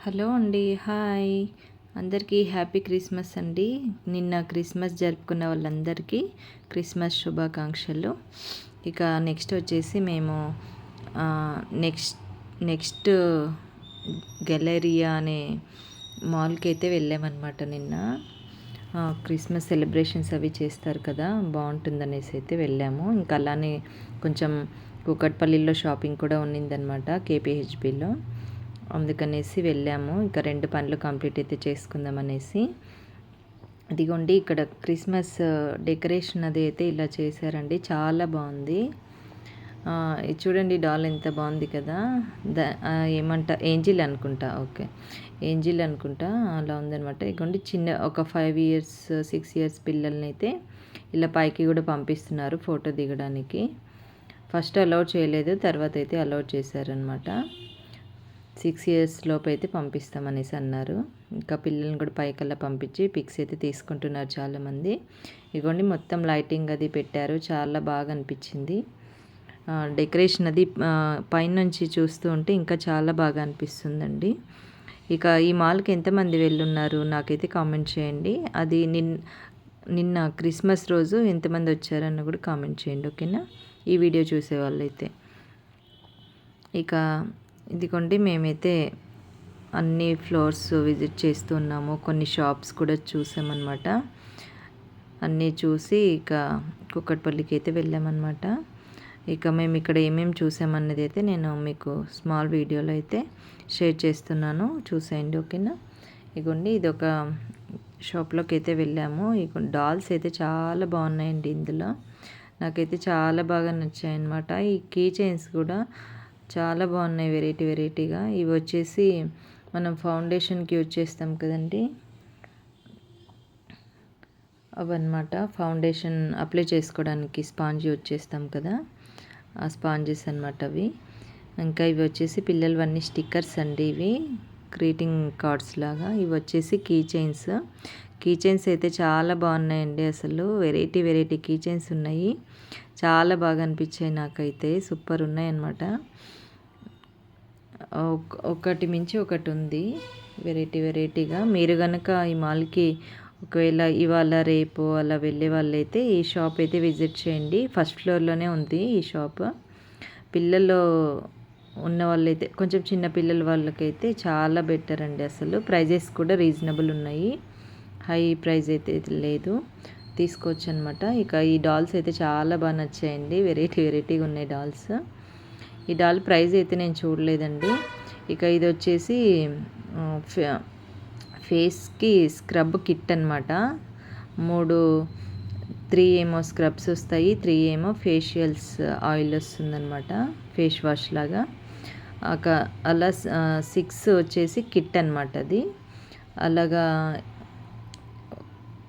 Hello అండి. Hi! అందరికీ happy Christmas అండి. నిన్న క్రిస్మస్ జరుపుకున్న వాళ్ళందరికీ క్రిస్మస్ శుభాకాంక్షలు. ఇక నెక్స్ట్ వచ్చేసి మేము నెక్స్ట్ నెక్స్ట్ గెలేరియా అనే మాల్‌కి అయితే వెళ్ళామన్నమాట నిన్న. క్రిస్మస్ సెలబ్రేషన్స్ అవి చేస్తారు కదా! బావుంటుందనేసి అయితే వెళ్ళాము. ఇంకా అలానే కొంచెం కూకట్పల్లిలో షాపింగ్ కూడా ఉన్నిందనమాట కేపీహెచ్‌బీలో. అందుకనేసి వెళ్ళాము. ఇంకా 2 పనులు కంప్లీట్ అయితే చేసుకుందామనేసి. ఇదిగోండి ఇక్కడ క్రిస్మస్ డెకరేషన్ అది అయితే ఇలా చేశారండి. చాలా బావుంది. ఇది చూడండి డాల్ ఎంత బావుంది కదా! ఏంజిల్ అనుకుంటా. ఓకే. ఏంజిల్ అనుకుంటా అలా ఉందనమాట. ఇదిగోండి చిన్న ఒక 5 ఇయర్స్, 6 ఇయర్స్ పిల్లల్నైతే ఇలా పైకి కూడా పంపిస్తున్నారు ఫోటో దిగడానికి. ఫస్ట్ అలౌ చేయలేదు. తర్వాత అయితే అలౌ చేశారనమాట. 6 ఇయర్స్ లోపు అయితే పంపిస్తామనేసి అన్నారు. ఇంకా పిల్లల్ని కూడా పైకల్లా పంపించి పిక్స్ అయితే తీసుకుంటున్నారు చాలామంది. ఇదిగోండి మొత్తం లైటింగ్ అది పెట్టారు. చాలా బాగా అనిపించింది. డెకరేషన్ అది పైనుంచి చూస్తూ ఉంటే ఇంకా చాలా బాగా అనిపిస్తుందండి. ఇక ఈ మాల్‌కి ఎంతమంది వెళ్ళున్నారు నాకైతే కామెంట్ చేయండి. అది నిన్న క్రిస్మస్ రోజు ఎంతమంది వచ్చారన్న కూడా కామెంట్ చేయండి. ఓకేనా? ఈ వీడియో చూసేవాళ్ళైతే. ఇక ఇదిగోండి మేమైతే అన్ని ఫ్లోర్స్ విజిట్ చేస్తున్నాము. కొన్ని షాప్స్ కూడా చూసామన్నమాట. అన్నీ చూసి ఇక కూకట్పల్లికి అయితే వెళ్ళామన్నమాట. ఇక మేము ఇక్కడ ఏమేమి చూసామన్నది అయితే నేను మీకు స్మాల్ వీడియోలో అయితే షేర్ చేస్తున్నాను. చూసేయండి. ఓకేనా? ఇగోండి ఇదొక షాప్లోకి అయితే వెళ్ళాము. ఇక డాల్స్ అయితే చాలా బాగున్నాయండి ఇందులో. నాకైతే చాలా బాగా నచ్చాయి అన్నమాట. ఈ కీ చైన్స్ కూడా చాలా బాగున్నాయి వెరైటీగా. ఇవి వచ్చేసి మనం ఫౌండేషన్కి యూజ్ చేస్తాం కదండి, అవన్నమాట. ఫౌండేషన్ అప్లై చేసుకోవడానికి స్పాంజ్ యూజ్ చేస్తాం కదా, ఆ స్పాంజెస్ అన్నమాట అవి. ఇంకా ఇవి వచ్చేసి పిల్లలవన్నీ స్టిక్కర్స్ అండి. ఇవి గ్రీటింగ్ కార్డ్స్ లాగా. ఇవి వచ్చేసి కీ చైన్స్ అయితే చాలా బాగున్నాయండి. అసలు వెరైటీ కీ చైన్స్ ఉన్నాయి. చాలా బాగా అనిపించాయి నాకైతే. సూపర్ ఉన్నాయి అన్నమాట. ఒకటి మించి ఒకటి ఉంది వెరైటీగా. మీరు కనుక ఈ మాల్కి ఒకవేళ ఇవాళ రేపు అలా వెళ్ళే వాళ్ళైతే ఈ షాప్ అయితే విజిట్ చేయండి. ఫస్ట్ ఫ్లోర్లోనే ఉంది ఈ షాప్. పిల్లలు ఉన్న వాళ్ళైతే కొంచెం చిన్న పిల్లల వాళ్ళకైతే చాలా బెటర్ అండి. అసలు ప్రైజెస్ కూడా రీజనబుల్ ఉన్నాయి. హై ప్రైస్ అయితే లేదు, తీసుకోవచ్చు అనమాట. ఇక ఈ డాల్స్ అయితే చాలా బాగా నచ్చాయండి. వెరైటీగా ఉన్నాయి డాల్స్. ఈ డాల్ ప్రైస్ అయితే నేను చూడలేదండి. ఇక ఇది వచ్చేసి ఫేస్కి స్క్రబ్ కిట్ అనమాట. 3 ఏమో స్క్రబ్స్ వస్తాయి, 3 ఏమో ఫేషియల్స్ ఆయిల్ వస్తుందన్నమాట, ఫేస్ వాష్ లాగా. అలా 6 వచ్చేసి కిట్ అనమాట. అది అలాగా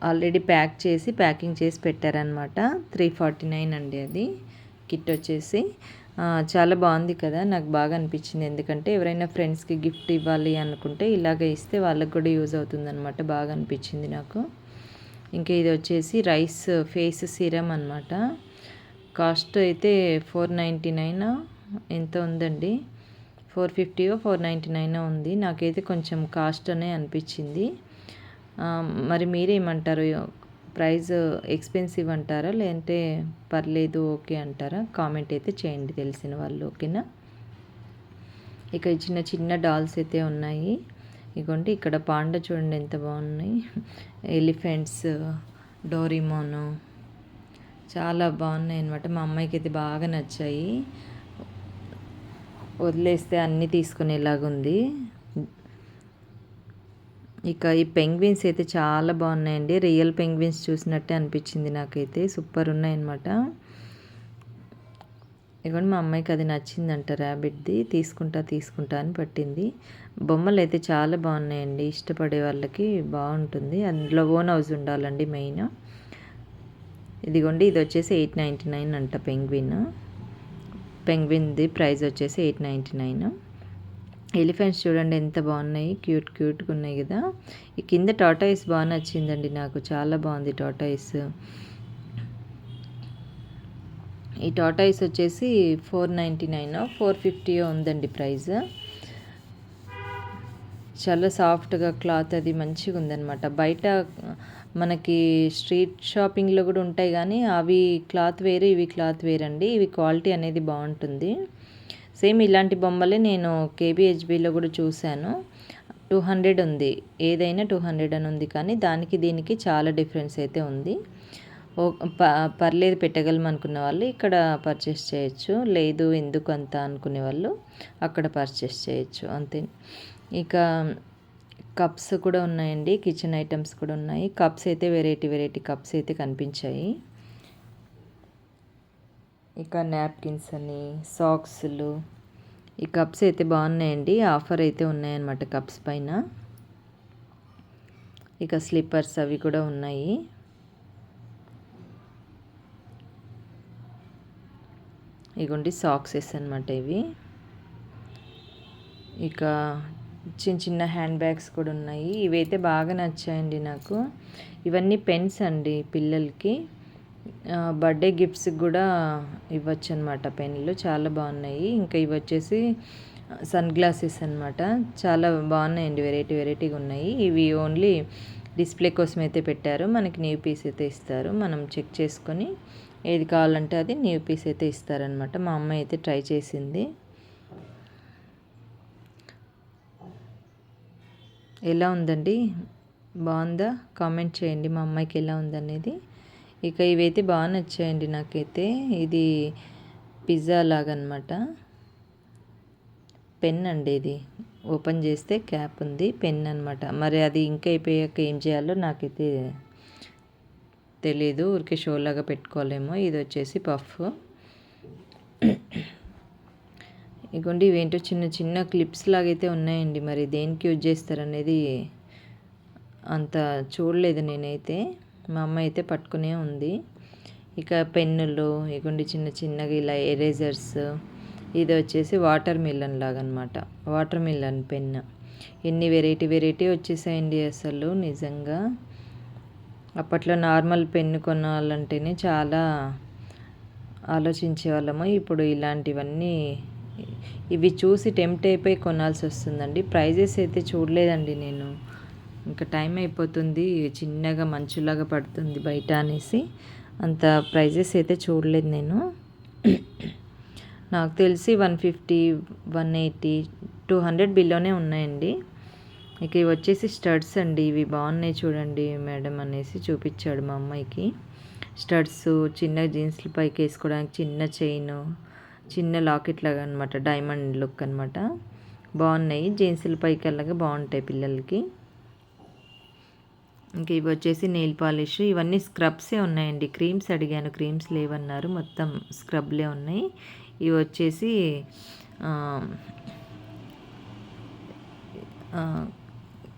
ఆల్రెడీ ప్యాకింగ్ చేసి పెట్టారనమాట. 349 అండి అది కిట్ వచ్చేసి. చాలా బాగుంది కదా, నాకు బాగా అనిపించింది. ఎందుకంటే ఎవరైనా ఫ్రెండ్స్కి గిఫ్ట్ ఇవ్వాలి అనుకుంటే ఇలాగ ఇస్తే వాళ్ళకి కూడా యూజ్ అవుతుందన్నమాట. బాగా అనిపించింది నాకు. ఇంకా ఇది వచ్చేసి రైస్ ఫేస్ సీరం అనమాట. కాస్ట్ అయితే 499 ఎంత ఉందండి, 450 499 ఉంది. నాకైతే కొంచెం కాస్ట్ అనే అనిపించింది. మరి మీరేమంటారు? ప్రైస్ ఎక్స్పెన్సివ్ అంటారా, లేదంటే పర్లేదు ఓకే అంటారా? కామెంట్ అయితే చేయండి తెలిసిన వాళ్ళు. ఓకేనా? ఇక చిన్న డాల్స్ అయితే ఉన్నాయి. ఇగోండి ఇక్కడ పాండా చూడండి ఎంత బాగున్నాయి. ఎలిఫెంట్స్, డోరీమోను చాలా బాగున్నాయి అనమాట. మా అమ్మాయికి అయితే బాగా నచ్చాయి. వదిలేస్తే అన్నీ తీసుకునేలాగుంది. ఇక ఈ పెంగ్విన్స్ అయితే చాలా బాగున్నాయండి. రియల్ పెంగ్విన్స్ చూసినట్టే అనిపించింది నాకైతే. సూపర్ ఉన్నాయన్నమాట. ఇదిగోండి మా అమ్మాయికి అది నచ్చిందంట, ర్యాబిట్ది. తీసుకుంటా అని పట్టింది. బొమ్మలు అయితే చాలా బాగున్నాయండి. ఇష్టపడే వాళ్ళకి బాగుంటుంది. అందులో ఓన్ హౌస్ ఉండాలండి మెయిన్. ఇదిగోండి ఇది వచ్చేసి 899 అంట పెంగ్విన్ది ప్రైస్ వచ్చేసి 899. ఎలిఫెంట్స్ చూడండి ఎంత బాగున్నాయి, క్యూట్గా ఉన్నాయి కదా. ఈ కింద టాటాయిస్ బాగా నచ్చిందండి నాకు, చాలా బాగుంది టాటాయిస్. ఈ టాటాయిస్ వచ్చేసి 499 450 ఉందండి ప్రైస్. చాలా సాఫ్ట్గా క్లాత్ అది మంచిగా ఉందన్నమాట. బయట మనకి స్ట్రీట్ షాపింగ్లో కూడా ఉంటాయి కానీ అవి క్లాత్ వేరు, ఇవి క్లాత్ వేరండి. ఇవి క్వాలిటీ అనేది బాగుంటుంది. సేమ్ ఇలాంటి బొమ్మలే నేను కేబీహెచ్బిలో కూడా చూశాను. 200 ఉంది, ఏదైనా 200 అని ఉంది. కానీ దానికి దీనికి చాలా డిఫరెన్స్ అయితే ఉంది. పర్లేదు పెట్టగలం అనుకున్న వాళ్ళు ఇక్కడ పర్చేస్ చేయొచ్చు, లేదు ఎందుకు అంత అనుకునే వాళ్ళు అక్కడ పర్చేస్ చేయొచ్చు అంతే. ఇక కప్స్ కూడా ఉన్నాయండి, కిచెన్ ఐటమ్స్ కూడా ఉన్నాయి. కప్స్ అయితే వెరైటీ కప్స్ అయితే కనిపించాయి. ఇక నాప్కిన్స్ అని, సాక్స్లు, ఈ కప్స్ అయితే బాగున్నాయండి. ఆఫర్ అయితే ఉన్నాయన్నమాట కప్స్ పైన. ఇక స్లిప్పర్స్ అవి కూడా ఉన్నాయి. ఇగోండి సాక్సెస్ అనమాట ఇవి. ఇక చిన్న హ్యాండ్ బ్యాగ్స్ కూడా ఉన్నాయి. ఇవైతే బాగా నచ్చాయండి నాకు. ఇవన్నీ పెన్స్ అండి, పిల్లలకి బర్త్డే గిఫ్ట్స్కి కూడా ఇవ్వచ్చు అనమాట. పెన్నులు చాలా బాగున్నాయి. ఇంకా ఇవి వచ్చేసి సన్ గ్లాసెస్ అనమాట. చాలా బాగున్నాయండి, వెరైటీగా ఉన్నాయి. ఇవి ఓన్లీ డిస్ప్లే కోసం అయితే పెట్టారు. మనకి న్యూ పీస్ అయితే ఇస్తారు. మనం చెక్ చేసుకొని ఏది కావాలంటే అది న్యూ పీస్ అయితే ఇస్తారనమాట. మా అమ్మ అయితే ట్రై చేసింది. ఎలా ఉందండి, బాగుందా? కామెంట్ చేయండి మా అమ్మాయికి ఎలా ఉందనేది. ఇక ఇవైతే బాగా నచ్చాయండి నాకైతే. ఇది పిజ్జా లాగా అనమాట. పెన్ అండి, ఇది ఓపెన్ చేస్తే క్యాప్ ఉంది, పెన్ అనమాట. మరి అది ఇంకా అయిపోయాక ఏం చేయాలో నాకైతే తెలీదు. ఊరికే షో లాగా పెట్టుకోలేమో. ఇది వచ్చేసి పఫ్. ఇగోండి ఇవేంటో చిన్న క్లిప్స్ లాగైతే ఉన్నాయండి. మరి దేనికి యూజ్ చేస్తారనేది అంత చూడలేదు నేనైతే. మా అమ్మ అయితే పట్టుకునే ఉంది. ఇక పెన్నులు, ఇగోండి చిన్నగా ఇలా ఎరేజర్స్. ఇది వచ్చేసి వాటర్ మిలన్ లాగా అనమాట, వాటర్ మిలన్ పెన్. ఎన్ని వెరైటీ వచ్చేసాయండి అసలు నిజంగా. అప్పట్లో నార్మల్ పెన్ను కొనాలంటేనే చాలా ఆలోచించే వాళ్ళము. ఇప్పుడు ఇలాంటివన్నీ ఇవి చూసి టెంప్ట్ అయిపోయి కొనాల్సి వస్తుందండి. ప్రైజెస్ అయితే చూడలేదండి నేను. ఇంకా టైం అయిపోతుంది, చిన్నగా మంచులాగా పడుతుంది బయట అనేసి అంత ప్రైజెస్ అయితే చూడలేదు నేను. నాకు తెలిసి 150, 180, 200 బిల్లోనే ఉన్నాయండి. ఇక ఇవి వచ్చేసి స్టడ్స్ అండి. ఇవి బాగున్నాయి చూడండి మేడం అనేసి చూపించాడు మా అమ్మాయికి. స్టడ్స్ చిన్న జీన్స్ల పైకి వేసుకోవడానికి, చిన్న చైన్, చిన్న లాకెట్ లాగా అనమాట, డైమండ్ లుక్ అనమాట. బాగున్నాయి, జీన్స్ల పైకి అలాగా బాగుంటాయి పిల్లలకి. ఇంకా ఇవి వచ్చేసి నెయిల్ పాలిష్. ఇవన్నీ స్క్రబ్సే ఉన్నాయండి. క్రీమ్స్ అడిగాను, క్రీమ్స్ లేవన్నారు, మొత్తం స్క్రబ్లే ఉన్నాయి. ఇవి వచ్చేసి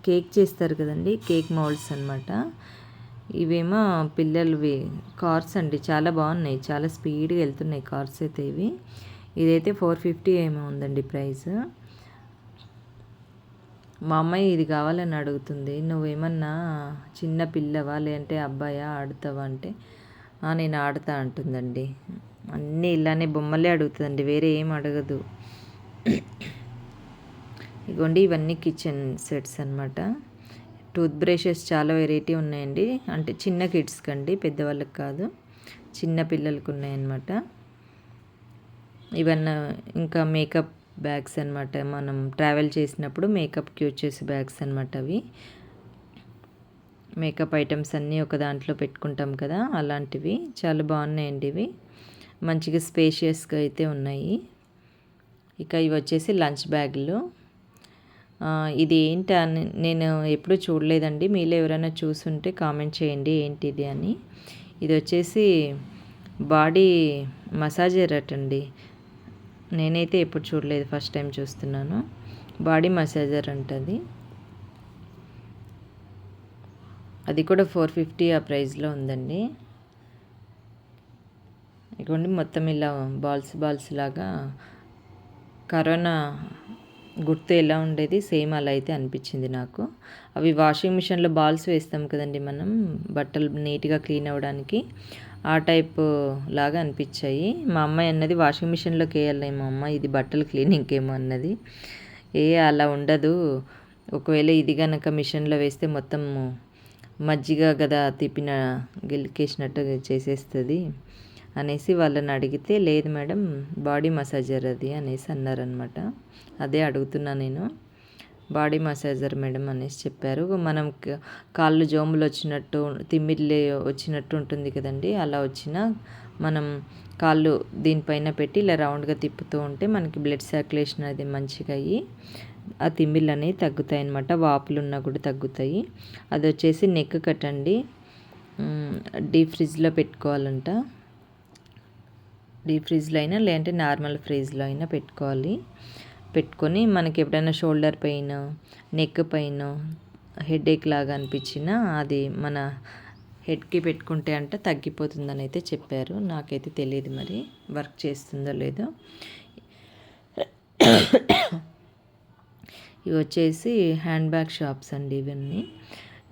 కేక్ చేస్తారు కదండి, కేక్ మౌల్డ్స్ అనమాట. ఇవేమో పిల్లలవి కార్స్ అండి, చాలా బాగున్నాయి, చాలా స్పీడ్గా వెళ్తున్నాయి కార్స్ అయితే ఇవి. ఇదైతే 450 ఏమో ఉందండి ప్రైస్. మా అమ్మాయి ఇది కావాలని అడుగుతుంది. నువ్వేమన్నా చిన్న పిల్లవా లేదంటే అబ్బాయా, ఆడుతావా అంటే నేను ఆడుతా అంటుందండి. అన్నీ ఇలానే బొమ్మలే అడుగుతుందండి, వేరే ఏం అడగదు. ఇగోండి ఇవన్నీ కిచెన్ సెట్స్ అనమాట. టూత్ బ్రషెస్ చాలా వెరైటీ ఉన్నాయండి. అంటే చిన్న కిడ్స్కి అండి, పెద్దవాళ్ళకి కాదు, చిన్న పిల్లలకు ఉన్నాయన్నమాట. ఇవన్నీ ఇంకా మేకప్ బ్యాగ్స్ అనమాట. మనం ట్రావెల్ చేసినప్పుడు మేకప్కి యూజ్ చేసే బ్యాగ్స్ అనమాట అవి. మేకప్ ఐటమ్స్ అన్నీ ఒక దాంట్లో పెట్టుకుంటాం కదా, అలాంటివి చాలా బాగున్నాయండి. ఇవి మంచిగా స్పేషియస్గా అయితే ఉన్నాయి. ఇక ఇవి వచ్చేసి లంచ్ బ్యాగులు. ఇది ఏంటి అని నేను ఎప్పుడూ చూడలేదండి. మీలో ఎవరైనా చూసుంటే కామెంట్ చేయండి ఏంటిది అని. ఇది వచ్చేసి బాడీ మసాజర్ అటండి. నేనైతే ఎప్పుడు చూడలేదు, ఫస్ట్ టైం చూస్తున్నాను. బాడీ మసాజర్ అంటది. అది కూడా 450 ఆ ప్రైస్లో ఉందండి. ఇదిగోండి మొత్తం ఇలా బాల్స్ లాగా కరోనా గుర్తు ఎలా ఉండేది సేమ్ అలా అయితే అనిపించింది నాకు. అవి వాషింగ్ మిషన్లో బాల్స్ వేస్తాం కదండి మనం, బట్టలు నీట్గా క్లీన్ అవ్వడానికి, ఆ టైప్ లాగా అనిపించాయి. మా అమ్మాయి అన్నది వాషింగ్ మిషన్లోకి వేయాలేమో అమ్మ, ఇది బట్టలు క్లీనింగ్కి ఏమో అన్నది. అలా ఉండదు, ఒకవేళ ఇది కనుక మిషన్లో వేస్తే మొత్తం మజ్జిగ కదా తిప్పిన గిలికేసినట్టు చేసేస్తుంది అనేసి వాళ్ళని అడిగితే, లేదు మేడం బాడీ మసాజర్ అది అనేసి అన్నారనమాట. అదే అడుగుతున్నా నేను, బాడీ మసాజర్ మేడం అనేసి చెప్పారు. మనం కాళ్ళు జోములు వచ్చినట్టు తిమ్మిర్లు వచ్చినట్టు ఉంటుంది కదండి, అలా వచ్చిన మనం కాళ్ళు దీనిపైన పెట్టి ఇలా రౌండ్గా తిప్పుతూ ఉంటే మనకి బ్లడ్ సర్క్యులేషన్ అది మంచిగా అయ్యి ఆ తిమ్మిర్లు అనేవి తగ్గుతాయి అన్నమాట. వాపులు ఉన్నా కూడా తగ్గుతాయి. అది వచ్చేసి నెక్ కట్ అండి. డీప్ ఫ్రిడ్జ్లో పెట్టుకోవాలంట. డీప్ ఫ్రిడ్జ్లో అయినా లేదంటే నార్మల్ ఫ్రిడ్జ్లో అయినా పెట్టుకోవాలి. పెట్టుకొని మనకి ఎప్పుడైనా shoulder pain, neck pain, headache లాగా అనిపించినా అది మన హెడ్కి పెట్టుకుంటే అంట తగ్గిపోతుందని అయితే చెప్పారు. నాకైతే తెలియదు మరి వర్క్ చేస్తుందో లేదో. ఇవి వచ్చేసి హ్యాండ్ బ్యాగ్ షాప్స్ అండి ఇవన్నీ.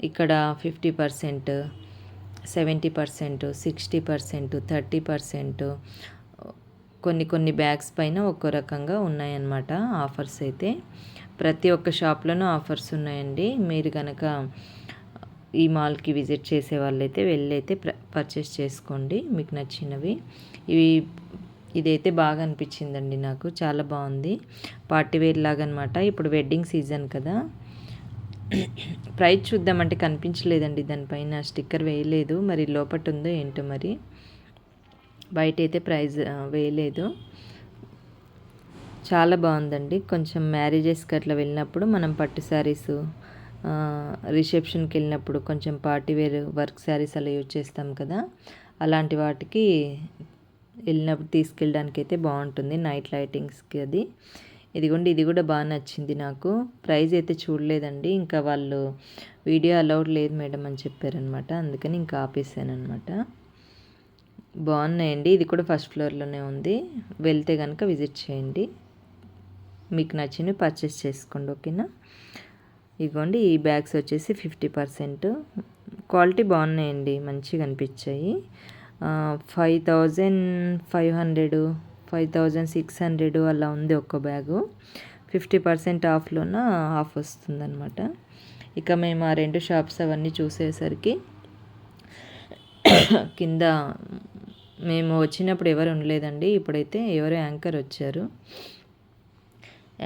ఇక్కడ 50%, 70%, 60%, 30%, కొన్ని బ్యాగ్స్ పైన ఒక్కో రకంగా ఉన్నాయన్నమాట ఆఫర్స్ అయితే. ప్రతి ఒక్క షాప్లోనూ ఆఫర్స్ ఉన్నాయండి. మీరు కనుక ఈ మాల్కి విజిట్ చేసే వాళ్ళైతే వెళ్ళైతే పర్చేస్ చేసుకోండి మీకు నచ్చినవి. ఇదైతే బాగా అనిపించిందండి నాకు, చాలా బాగుంది. పార్టీ వేర్ లాగా అనమాట. ఇప్పుడు వెడ్డింగ్ సీజన్ కదా. ప్రైస్ చూద్దామంటే కనిపించలేదండి, దానిపైన స్టిక్కర్ వేయలేదు. మరి లోపట ఉందో ఏంటో మరి, బయట అయితే ప్రైస్ వేయలేదు. చాలా బాగుందండి. కొంచెం మ్యారేజెస్కి అట్లా వెళ్ళినప్పుడు మనం పట్టు శారీసు, రిసెప్షన్కి వెళ్ళినప్పుడు కొంచెం పార్టీ వేర్ వర్క్ శారీస్ అలా యూజ్ చేస్తాం కదా, అలాంటి వాటికి వెళ్ళినప్పుడు తీసుకెళ్ళడానికి అయితే బాగుంటుంది. నైట్ లైటింగ్స్కి అది. ఇదిగోండి, ఇది కూడా బాగా నచ్చింది నాకు. ప్రైస్ అయితే చూడలేదండి, ఇంకా వాళ్ళు వీడియో అలౌడ్ లేదు మేడం అని చెప్పారనమాట. అందుకని ఇంకా ఆపేసాను అనమాట. బాగున్నాయండి. ఇది కూడా ఫస్ట్ ఫ్లోర్లోనే ఉంది. వెళ్తే కనుక విజిట్ చేయండి, మీకు నచ్చినవి పర్చేస్ చేసుకోండి. ఓకేనా. ఇదిగోండి, ఈ బ్యాగ్స్ వచ్చేసి 50%. క్వాలిటీ బాగున్నాయండి, మంచిగా అనిపించాయి. 5500, 5600 అలా ఉంది ఒక్క బ్యాగు. 50% ఆఫ్లోన ఆఫ్ వస్తుందన్నమాట. ఇక మేము ఆ 2 షాప్స్ అవన్నీ చూసేసరికి కింద మేము వచ్చినప్పుడు ఎవరు ఉండలేదండి. ఇప్పుడైతే ఎవరో యాంకర్ వచ్చారు,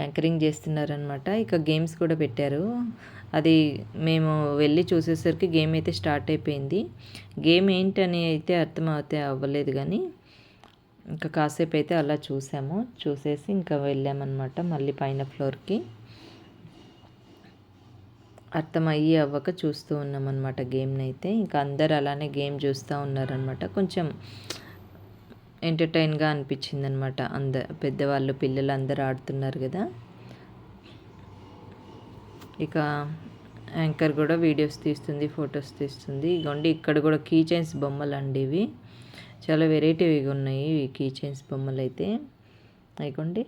యాంకరింగ్ చేస్తున్నారనమాట. ఇక గేమ్స్ కూడా పెట్టారు. అది మేము వెళ్ళి చూసేసరికి గేమ్ అయితే స్టార్ట్ అయిపోయింది. గేమ్ ఏంటని అయితే అవ్వలేదు, కానీ ఇంకా కాసేపు అయితే అలా చూసాము. చూసేసి ఇంకా వెళ్ళామన్నమాట మళ్ళీ పైన ఫ్లోర్కి. అర్థమయ్యి అవ్వక చూస్తూ ఉన్నామన్నమాట గేమ్ని అయితే. ఇంకా అందరు అలానే గేమ్ చూస్తూ ఉన్నారనమాట. కొంచెం ఎంటర్టైన్గా అనిపించింది అనమాట. పెద్దవాళ్ళు పిల్లలు అందరూ ఆడుతున్నారు కదా. ఇక యాంకర్ కూడా వీడియోస్ తీస్తుంది, ఫొటోస్ తీస్తుంది. ఇగోండి, ఇక్కడ కూడా కీ చైన్స్ బొమ్మలు అండి. ఇవి చాలా వెరైటీగా ఉన్నాయి ఈ కీ చైన్స్ బొమ్మలు అయితే. ఇగోండి,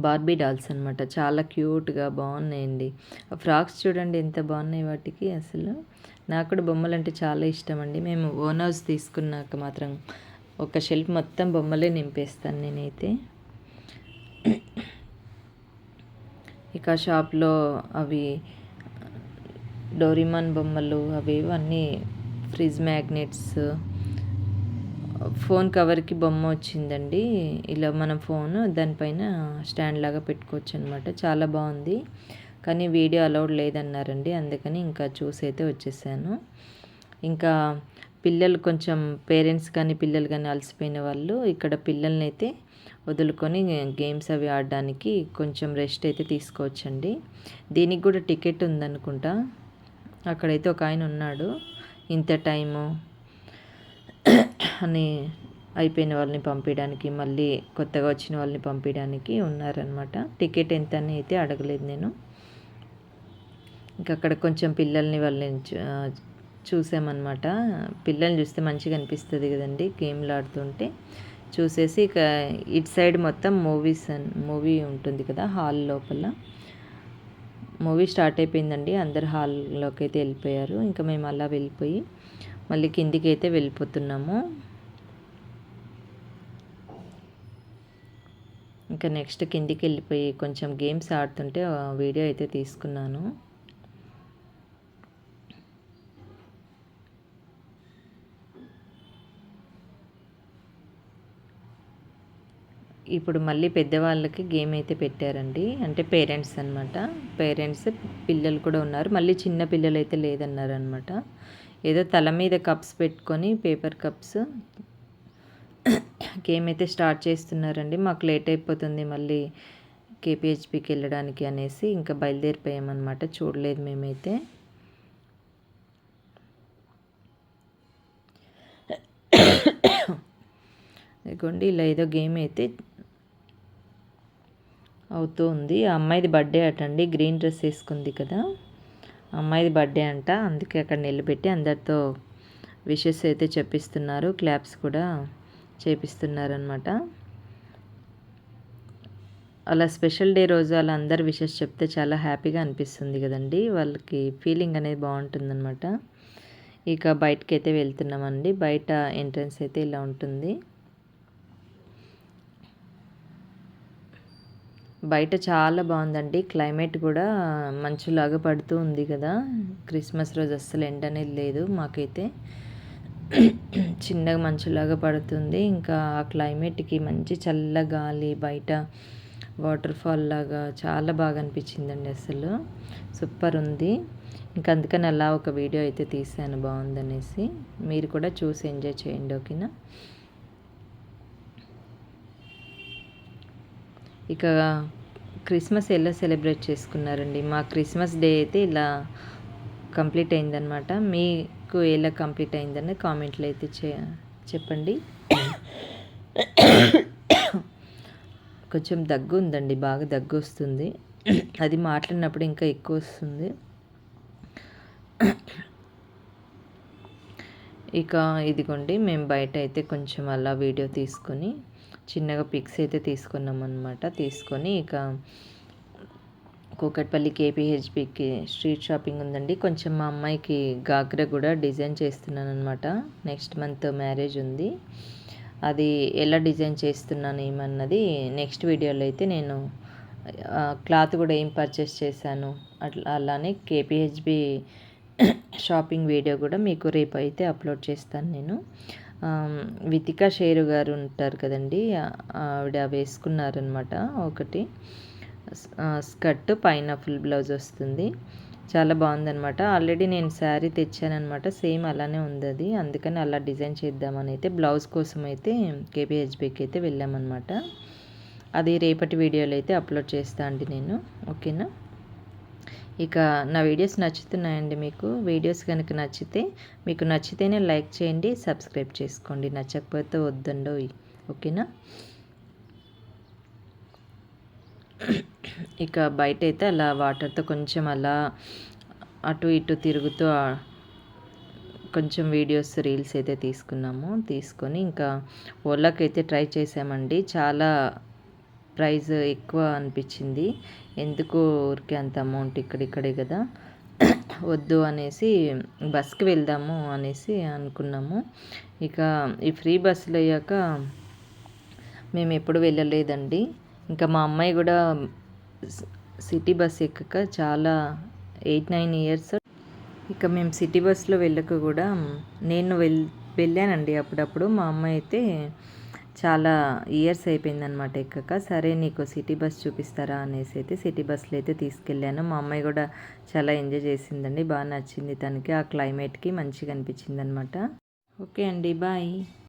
బార్బీ డాల్స్ అనమాట. చాలా క్యూట్గా బాగున్నాయండి. ఫ్రాక్స్ చూడండి ఎంత బాగున్నాయి వాటికి. అసలు నాకు కూడా బొమ్మలు అంటే చాలా ఇష్టం అండి. మేము ఓన్ హౌస్ తీసుకున్నాక మాత్రం ఒక షెల్ఫ్ మొత్తం బొమ్మలే నింపేస్తాను నేనైతే. ఇక షాప్లో అవి డోరీమాన్ బొమ్మలు అవి అన్నీ, ఫ్రిడ్జ్ మ్యాగ్నెట్స్, ఫోన్ కవర్కి బొమ్మ వచ్చిందండి. ఇలా మనం ఫోన్ దానిపైన స్టాండ్ లాగా పెట్టుకోవచ్చు అనమాట. చాలా బాగుంది, కానీ వీడియో అలౌడ్ లేదన్నారండి. అందుకని ఇంకా చూసి అయితే వచ్చేసాను. ఇంకా పిల్లలు కొంచెం పేరెంట్స్ కానీ పిల్లలు కానీ అలసిపోయిన వాళ్ళు ఇక్కడ పిల్లల్ని అయితే వదులుకొని గేమ్స్ అవి ఆడడానికి కొంచెం రెస్ట్ అయితే తీసుకోవచ్చండి. దీనికి కూడా టికెట్ ఉందనుకుంటా. అక్కడైతే ఒక ఆయన ఉన్నాడు, ఇంత టైము అని అయిపోయిన వాళ్ళని పంపించడానికి, మళ్ళీ కొత్తగా వచ్చిన వాళ్ళని పంపించడానికి ఉన్నారనమాట. టికెట్ ఎంత అని అయితే అడగలేదు నేను. ఇంకా అక్కడ కొంచెం పిల్లల్ని వాళ్ళని చూసామన్నమాట. పిల్లల్ని చూస్తే మంచిగా అనిపిస్తుంది కదండి గేమ్లు ఆడుతుంటే. చూసేసి ఇక ఇటు సైడ్ మొత్తం మూవీ ఉంటుంది కదా, హాల్ లోపల మూవీ స్టార్ట్ అయిపోయిందండి. అందరు హాల్లోకి అయితే వెళ్ళిపోయారు. ఇంకా మేము అలా వెళ్ళిపోయి మళ్ళీ కిందికి అయితే వెళ్ళిపోతున్నాము. ఇంకా నెక్స్ట్ కిందికి వెళ్ళిపోయి కొంచెం గేమ్స్ ఆడుతుంటే వీడియో అయితే తీసుకున్నాను. ఇప్పుడు మళ్ళీ పెద్దవాళ్ళకి గేమ్ అయితే పెట్టారండి. అంటే పేరెంట్స్ అనమాట. పేరెంట్స్ పిల్లలు కూడా ఉన్నారు. మళ్ళీ చిన్న పిల్లలు అయితే లేదన్నారనమాట. ఏదో తల మీద కప్స్ పెట్టుకొని పేపర్ కప్స్ గేమ్ అయితే స్టార్ట్ చేస్తున్నారండి. మాకు లేట్ అయిపోతుంది మళ్ళీ కేపీహెచ్పికి వెళ్ళడానికి అనేసి ఇంకా బయలుదేరిపోయామన్నమాట. చూడలేదు మేమైతే. ఇదిగోండి ఇలా ఏదో గేమ్ అయితే అవుతూ ఉంది. ఆ అమ్మాయిది బర్త్డే అటండి. గ్రీన్ డ్రెస్ వేసుకుంది కదా, అమ్మాయిది బర్త్డే అంట. అందుకే అక్కడ నిలబెట్టి అందరితో విషెస్ అయితే చెప్పిస్తున్నారు. క్లాప్స్ కూడా చేపిస్తున్నారనమాట. అలా స్పెషల్ డే రోజు అలా అందరు విషెస్ చెప్తే చాలా హ్యాపీగా అనిపిస్తుంది కదండి. వాళ్ళకి ఫీలింగ్ అనేది బాగుంటుందన్నమాట. ఇక బయటకి అయితే వెళ్తున్నామండి. బయట ఎంట్రన్స్ అయితే ఇలా ఉంటుంది. బయట చాలా బాగుందండి. క్లైమేట్ కూడా మంచులాగా పడుతూ ఉంది కదా. క్రిస్మస్ రోజు అస్సలు ఎండ అనేది లేదు. మాకైతే చిన్నగా మంచులాగా పడుతుంది. ఇంకా ఆ క్లైమేట్కి మంచి చల్ల గాలి, బయట వాటర్ ఫాల్ లాగా చాలా బాగా అనిపించిందండి. అసలు సూపర్ ఉంది. ఇంకా అందుకని అలా ఒక వీడియో అయితే తీసాను బాగుందనేసి. మీరు కూడా చూసి ఎంజాయ్ చేయండి, ఓకేనా. ఇక క్రిస్మస్ ఎలా సెలబ్రేట్ చేసుకున్నారండి? మా క్రిస్మస్ డే అయితే ఇలా కంప్లీట్ అయిందనమాట. మీకు ఎలా కంప్లీట్ అయిందని కామెంట్లో అయితే చెప్పండి. కొంచెం దగ్గు ఉందండి, బాగా దగ్గు వస్తుంది. అది మాట్లాడినప్పుడు ఇంకా ఎక్కువ వస్తుంది. ఇక ఇదిగోండి మేము బయట అయితే కొంచెం అలా వీడియో తీసుకొని చిన్నగా పిక్స్ అయితే తీసుకున్నాం అనమాట. తీసుకొని ఇక కూకట్పల్లి కేపీహెచ్పికి స్ట్రీట్ షాపింగ్ ఉందండి. కొంచెం మా అమ్మాయికి గాగ్రా కూడా డిజైన్ చేస్తున్నాను అనమాట. నెక్స్ట్ మంత్ మ్యారేజ్ ఉంది. అది ఎలా డిజైన్ చేస్తున్నాను ఏమన్నది నెక్స్ట్ వీడియోలో అయితే నేను క్లాత్ కూడా ఏం పర్చేస్ చేశాను అలానే కేపీహెచ్బి షాపింగ్ వీడియో కూడా మీకు రేపు అయితే అప్లోడ్ చేస్తాను నేను. వితికా షేరు గారు ఉంటారు కదండి, ఆవిడ వేసుకున్నారనమాట. ఒకటి స్కర్ట్ పైన ఫుల్ బ్లౌజ్ వస్తుంది. చాలా బాగుందనమాట. ఆల్రెడీ నేను శారీ తెచ్చానమాట, సేమ్ అలానే ఉంది అది. అందుకని అలా డిజైన్ చేద్దామని అయితే బ్లౌజ్ కోసం అయితే కేపీహెచ్బికి అయితే వెళ్ళామన్నమాట. అది రేపటి వీడియోలో అయితే అప్లోడ్ చేస్తా అండి నేను, ఓకేనా. ఇక నా వీడియోస్ నచ్చుతున్నాయండి మీకు. వీడియోస్ కనుక నచ్చితే మీకు నచ్చితేనే లైక్ చేయండి, సబ్స్క్రైబ్ చేసుకోండి. నచ్చకపోతే వద్దండో, ఓకేనా. ఇక బయట అయితే అలా వాటర్తో కొంచెం అలా అటు ఇటు తిరుగుతూ కొంచెం వీడియోస్ రీల్స్ అయితే తీసుకొని ఇంకా ఓలాకి అయితే ట్రై చేసామండి. చాలా ప్రైస్ ఎక్కువ అనిపించింది. ఎందుకు ఊరికే అంత అమౌంట్ ఇక్కడే కదా, వద్దు అనేసి బస్కి వెళ్దాము అనేసి అనుకున్నాము. ఇక ఈ ఫ్రీ బస్సులు అయ్యాక మేము ఎప్పుడు వెళ్ళలేదండి. ఇంకా మా అమ్మాయి కూడా సిటీ బస్ ఎక్కక చాలా 8-9 ఇయర్స్. ఇక మేము సిటీ బస్సులో వెళ్ళక కూడా నేను వెళ్ళానండి అప్పుడప్పుడు. మా అమ్మాయి అయితే చాలా ఇయర్స్ అయిపోయిందనమాట ఎక్కక. సరే నీకు సిటీ బస్ చూపిస్తారా అనేసి అయితే సిటీ బస్సులో అయితే తీసుకెళ్ళాను. మా అమ్మాయి కూడా చాలా ఎంజాయ్ చేసిందండి, బాగా నచ్చింది తనకి. ఆ క్లైమేట్కి మంచిగా అనిపించింది అనమాట. ఓకే అండి, బాయ్.